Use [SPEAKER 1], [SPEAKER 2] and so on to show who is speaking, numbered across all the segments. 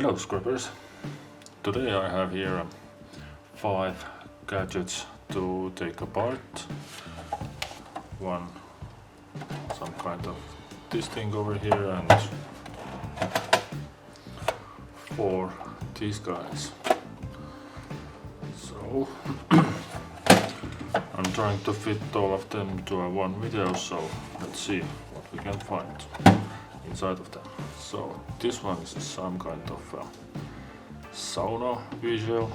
[SPEAKER 1] Hello Scrubbers! Today I have here 5 gadgets to take apart. One, some kind of this thing over here, and 4 these guys. So I'm trying to fit all of them to one video, so let's see what we can find inside of them. So this one is some kind of sauna visual.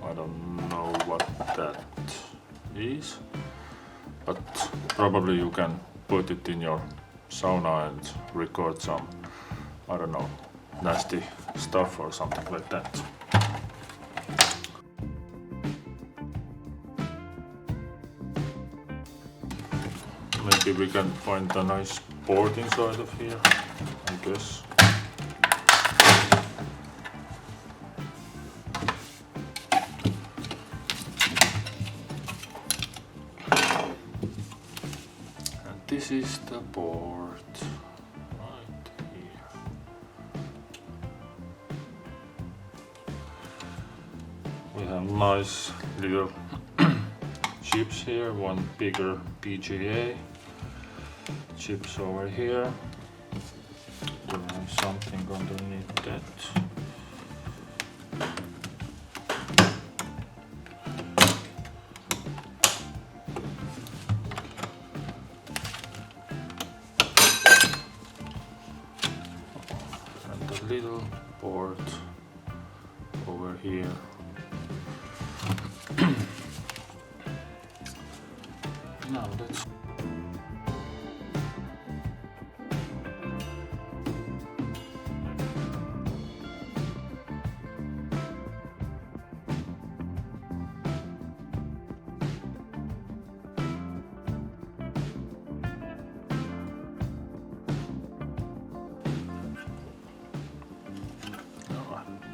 [SPEAKER 1] I don't know what that is, but probably you can put it in your sauna and record some, I don't know, nasty stuff or something like that. Maybe we can find a nice board inside of here, I guess. And this is the board right here. We have nice little chips here, one bigger PGA. Chips over here. We have something underneath that. And a little board over here. Now let's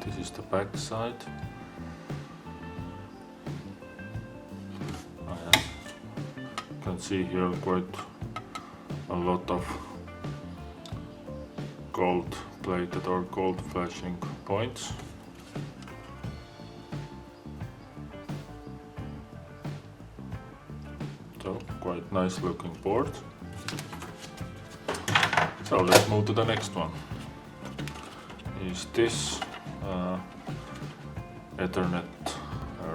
[SPEAKER 1] this is the back side. You can see here quite a lot of gold plated or gold flashing points. So quite nice looking board. So let's move to the next one. Is this Ethernet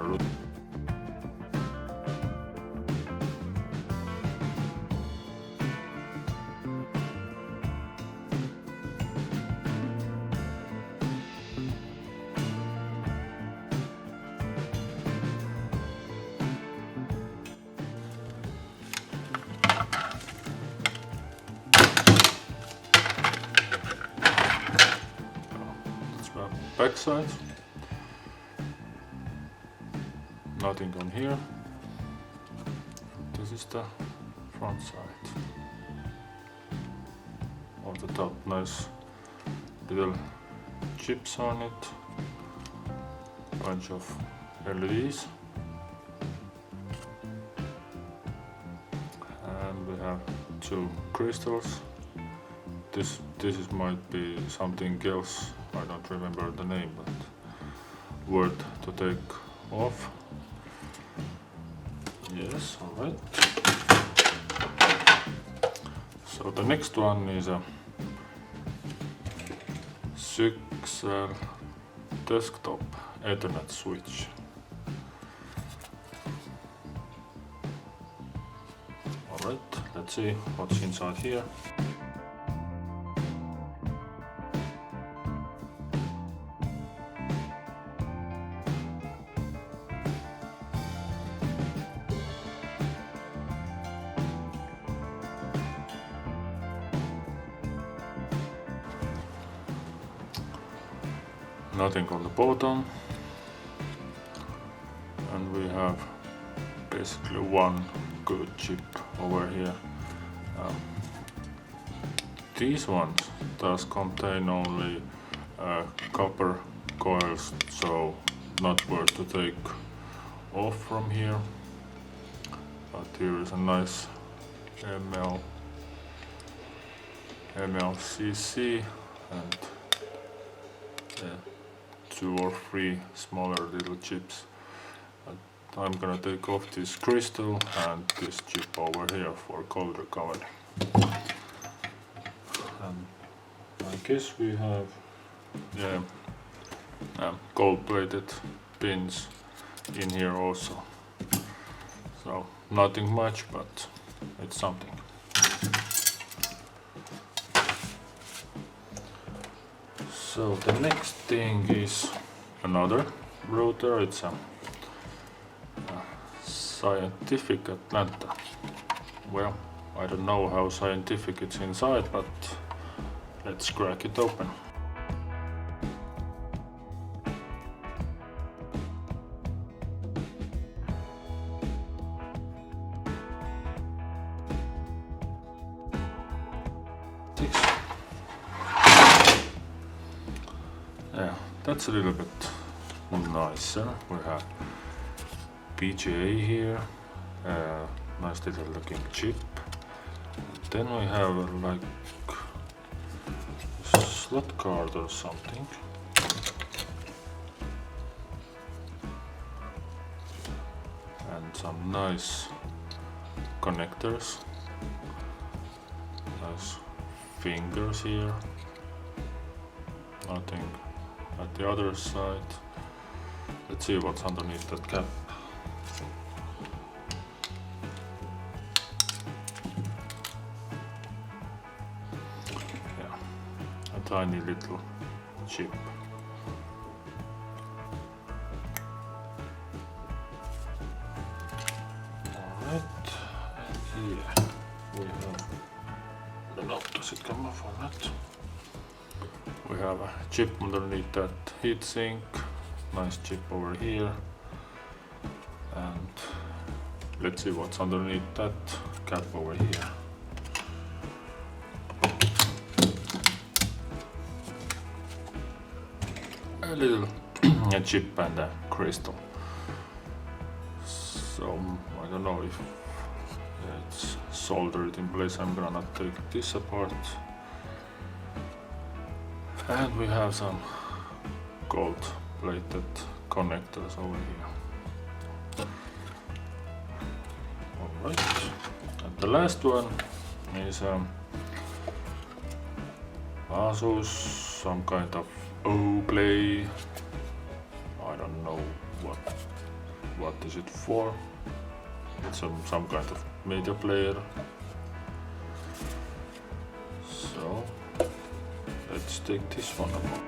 [SPEAKER 1] route. Back side, nothing on here. This is the front side. On the top, nice little chips on it, bunch of LEDs, and we have 2 crystals. This might be something else. I don't remember the name, but worth to take off. Yes, alright. So the next one is a Syxel desktop Ethernet switch. Alright, let's see what's inside here. Nothing on the bottom, and we have basically one good chip over here. These ones does contain only copper coils, so not worth to take off from here. But here is a nice MLCC, and 2 or 3 smaller little chips. I'm gonna take off this crystal and this chip over here for cold recovery. And I guess we have gold plated pins in here also. So nothing much, but it's something. So the next thing is another router. It's a Scientific Atlanta. Well, I don't know how scientific it's inside, but let's crack it open. Yeah, that's a little bit nicer. We have PGA here, nice little looking chip. Then we have like a slot card or something. And some nice connectors. Nice fingers here. Nothing at the other side. Let's see what's underneath that cap. Yeah, a tiny little chip. Alright, and here we have, I don't know, does it come off or not? We have a chip underneath that heatsink, nice chip over here, and let's see what's underneath that cap over here. A little a chip and a crystal. So I don't know if it's soldered in place. I'm gonna take this apart. And we have some gold plated connectors over here. Alright, and the last one is Asus, some kind of Oplay. I don't know what is it for. It's some kind of media player. So let's take this one apart.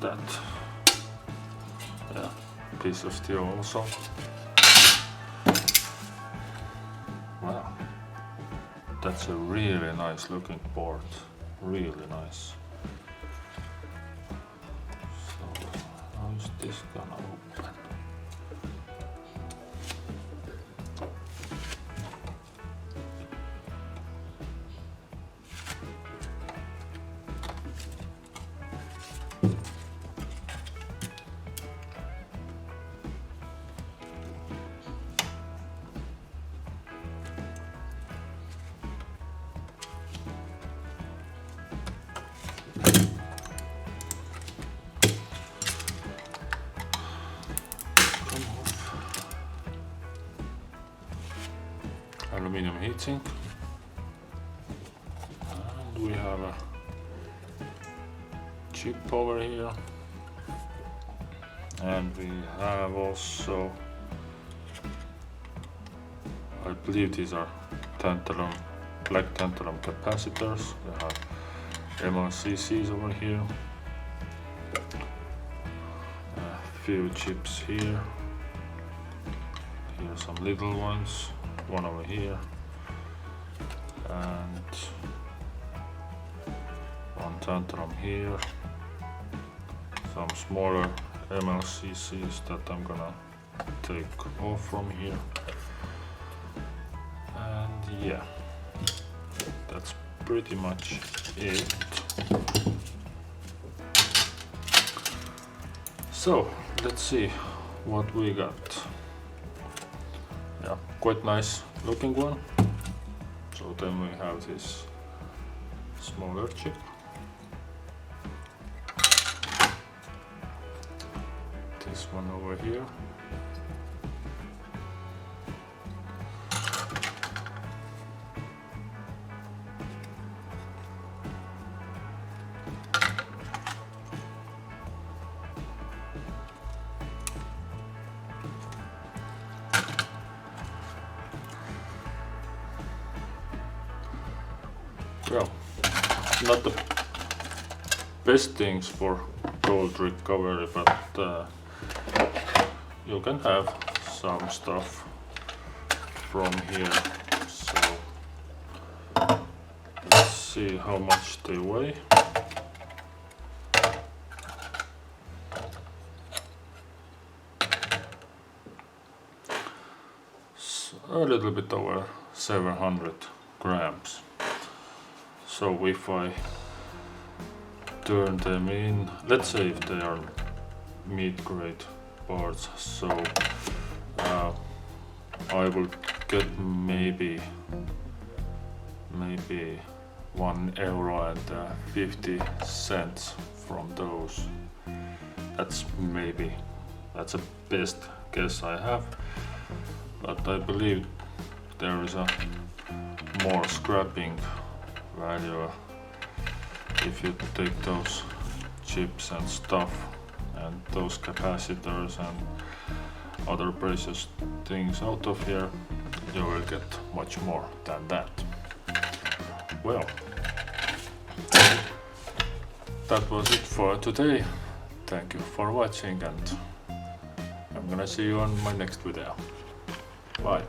[SPEAKER 1] That piece of steel also. Wow, that's a really nice looking board, really nice. So how is this gonna open? Aluminum heatsink, and we have a chip over here, and we have also, I believe these are tantalum, black tantalum capacitors. We have MLCCs over here, a few chips here, here some little ones, one over here, and one tantrum here, some smaller MLCCs that I'm gonna take off from here, and yeah, that's pretty much it. So let's see what we got. Yeah, quite nice looking one. So then we have this smaller chip. This one over here. Well, not the best things for gold recovery, but you can have some stuff from here. So let's see how much they weigh. A little bit over 700 grams. So if I turn them in, let's say if they are meat grade parts, so I will get maybe €1.50 from those. That's a best guess I have, but I believe there is a more scrapping value if you take those chips and stuff and those capacitors and other precious things out of here, you will get much more than that. Well, that was it for today. Thank you for watching, and I'm gonna see you on my next video. Bye.